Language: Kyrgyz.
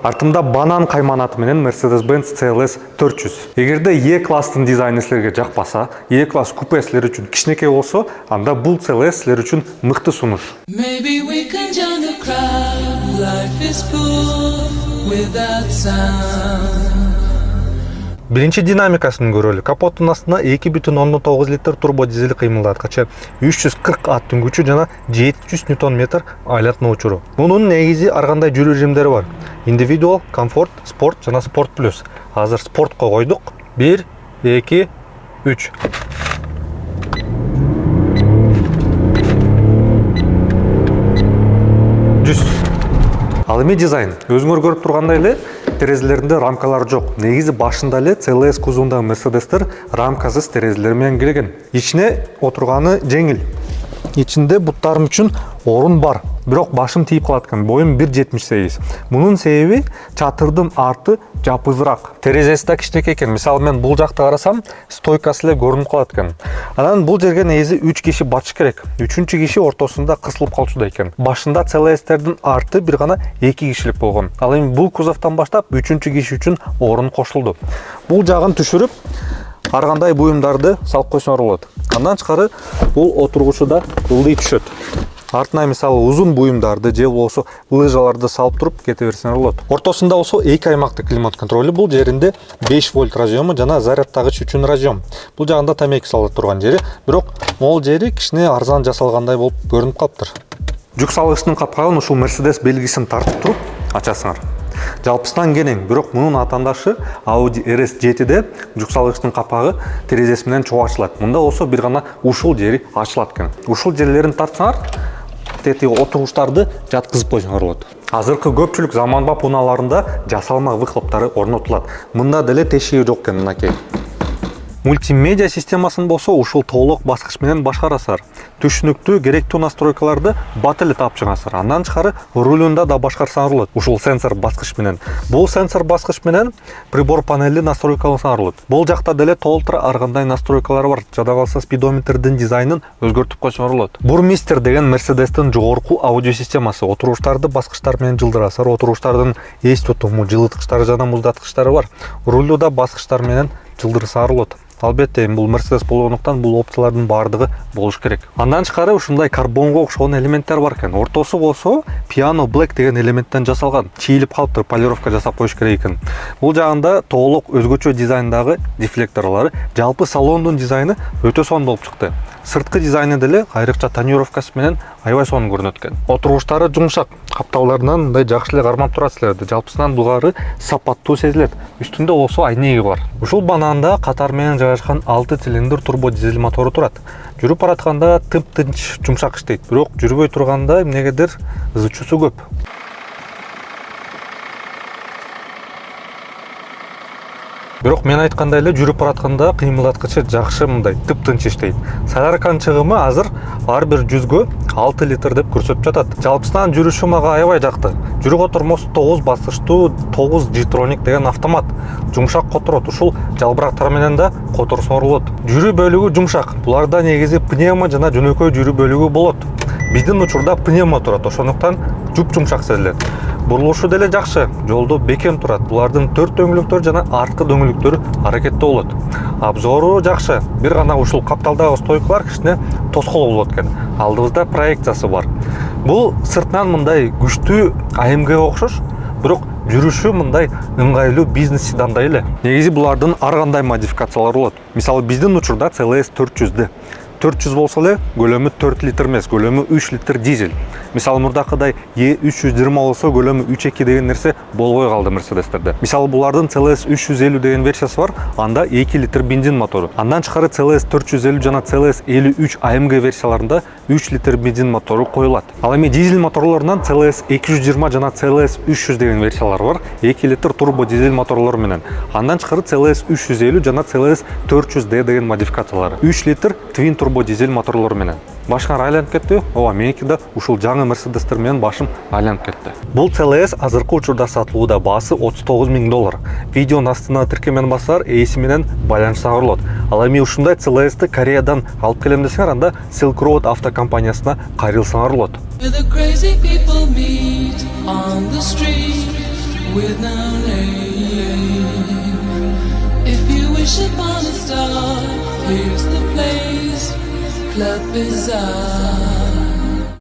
Артымда банан кайманаты менен Mercedes-Benz CLS 400. Эгерде E-класстын дизайны силерге жакпаса, E-класс купе силер үчүн кичинекей болсо, анда бул CLS силер үчүн мыкты сунуш. Maybe we can join the crowd. Life is full without sound. Биринчи динамикасын көрөлү. Капоттун астына 2,9 литр турбо дизель кыймылдаткычы, 340 аттын күчү жана 700 ньютон метр айлатма учуру. Мунун негизи ар кандай жүрүү режимдери бар. Индивидуал, комфорт, спорт жана спорт плюс. Азыр спортко койдук. 1, 2, 3. Ал эми дизайн. Өзүңөр көрүп тургандай эле терезелеринде рамкалар жок. Негизи башында эле CLS кузовундагы Mercedes'тер рамкасыз терезелер менен келген. Ичине отурганы жеңил. Ичинде буттарым үчүн орун бар. Бирок башым тийип калат экен. Боюм 1,78. Мунун себеби чатырдын арты жапызыраак. Терезеси да кичинекей экен. Мисалы мен бул жакта карасам, стойкасы эле көрүнүп калат экен. Анан бул жерге негизи 3 киши батыш керек. 3-чү киши ортосунда кысылып калчудай экен. Башында CLS'тердин арты бир гана 2 кишилик болгон. Ал эми бул кузовтон баштап 3-чү киши үчүн орун кошулду. Бул жагын түшүрүп, ар кандай буюмдарды салып койсоңор болот. Андан тышкары бул отургучу да ылдый түшөт. Артына мисалы узун буюмдарды же болбосо лыжаларды салып туруп кете берсеңер болот. Ортосунда болсо 2 аймактык климат контролю, бул жеринде 5 вольт разъему жана зарядтагыч үчүн разъем. Бул жагында тамеки салып турган жери, бирок могул жери кичине арзан жасалгандай болуп көрүнүп калыптыр. Жүк салгычтын капкагын ушул Mercedes белгисин тартып туруп ачасыңар. Жалпысынан кенең, бирок мунун атаандашы Audi RS7де жүк салгычтын капагы терезеси менен чоң ачылат. Мында болсо бир гана ушул жери ачылат экен. Ушул жерлерин тартсаңар, тети отургучтарды жаткызып койсоңор болот. Азыркы көпчүлүк заманбап унааларында жасалма выхлоптары орнотулат. Мында деле тешиги жок экен мынакей. Мультимедиа системасын болсо ушул толук баскыч менен башкарасыздар. Түшүнүктүү, керектүү настройкаларды бат эле таап чыгасыздар. Андан тышкары рулунда да башкарсаңар болот. Ушул сенсор баскыч менен. Бул сенсор баскыч менен прибор панели настройкалансаңар болот. Бул жакта деле толтура ар кандай настройкалар бар. Жада калса спидометрдин дизайнын өзгөртүп койсоңор болот. Бурмистер деген Mercedes'тин жогорку аудио системасы. Отургучтарды баскычтар менен жылдырасыздар. Отургучтардын эс тутуму, жылыткычтары жана муздаткычтары бар. Рулда баскычтар менен жылдырсаңар болот. Албетте, бул Mercedes болгондуктан бул опциялардын баардыгы болуш керек. Андан тышкары ушундай карбонго окшогон элементтер бар экен. Ортосу болсо Piano Black деген элементтен жасалган. Чийилип калыптыр, полировка жасап коюш керек экен. Бул жагында толук өзгөчө дизайндагы дефлекторлору, жалпы салондун дизайны өтө сонун болуп чыкты. Сырткы дизайны деле айрыкча тонировкасы менен аябай сонун көрүнөт экен. Отургучтары жумшак, капталдарынан мындай жакшы эле кармап турат силерди. Жалпысынан булгары сапаттуу сезилет. Үстүндө болсо айнеги бар. Ушул бананда катар менен жайгашкан 6 цилиндр турбо дизель мотору турат. Жүрүп баратканда тып-тынч, жумшак иштейт. Бирок жүрбөй турганда эмнегедир ызы чуусу көп. Бирок мен айткандай эле жүрүп баратканда кыймылдаткычы жакшы мындай тып-тынч иштейт. Солярканын чыгымы азыр ар бир 100гө 6 литр деп көрсөтүп жатат. Жалпысынан жүрүшү мага аябай жакты. Жүрүк отурмосу 9 баскычтуу 9 G-Tronic деген автомат. Жумшак которот. Ушул жалбырактар менен да которсоңор болот. Жүрүү бөлүгү жумшак. Буларда негизи пневма жана жөнөкөй жүрүү бөлүгү болот. Биздин учурда пневма турат, ошондуктан жумшак сезилет. Бурулушу деле жакшы, жолдо бекем турат. Булардын 4 дөңгөлөктөрү жана арткы дөңгөлөктөрү аракетте болот. Обзору жакшы. Бир гана ушул капталдагы стойкалар кичине тоскоолуу болот экен. Алдыбызда проекциясы бар. Бул сыртынан мындай күчтүү AMG окшош, бирок жүрүшү мындай ыңгайлуу бизнес седандай эле. Негизи булардын ар кандай модификациялары болот. Мисалы биздин учурда CLS 400 400 болсо эле көлөмү 4 литр эмес, көлөмү 3 литр дизель. Мисалы мурдакыдай E320 болсо көлөмү 3.2 деген нерсе болбой калды Mercedes'терде. Мисалы булардын CLS 350 деген версиясы бар, анда 2 литр бензин мотору. Андан тышкары CLS 450 жана CLS 53 AMG версияларында 3 литр бензин мотору коюлат. Ал эми дизель моторлорунан CLS 220 жана CLS 300 деген версиялар бар, 2 литр турбо дизель моторлор менен. Андан тышкары CLS 350 жана CLS 400D деген модификациялары. 3 литр twin турбо дизель моторлор менен. Башыңар айланып кетти? Ооба, меники да ушул жаңы Mercedes'тер менен башым айланып кетти. Бул CLS азыркы учурда сатылууда, баасы $39 000. Видеонун астына тиркемени бассаңар, ээси менен байланышсаңар болот. Ал эми ушундай CLS'ти Кореядан алып келем десеңер, анда Silk Road автокомпаниясына кайрылсаңар болот. with no name. If you wish upon a star, here's the place, Club Bizarre.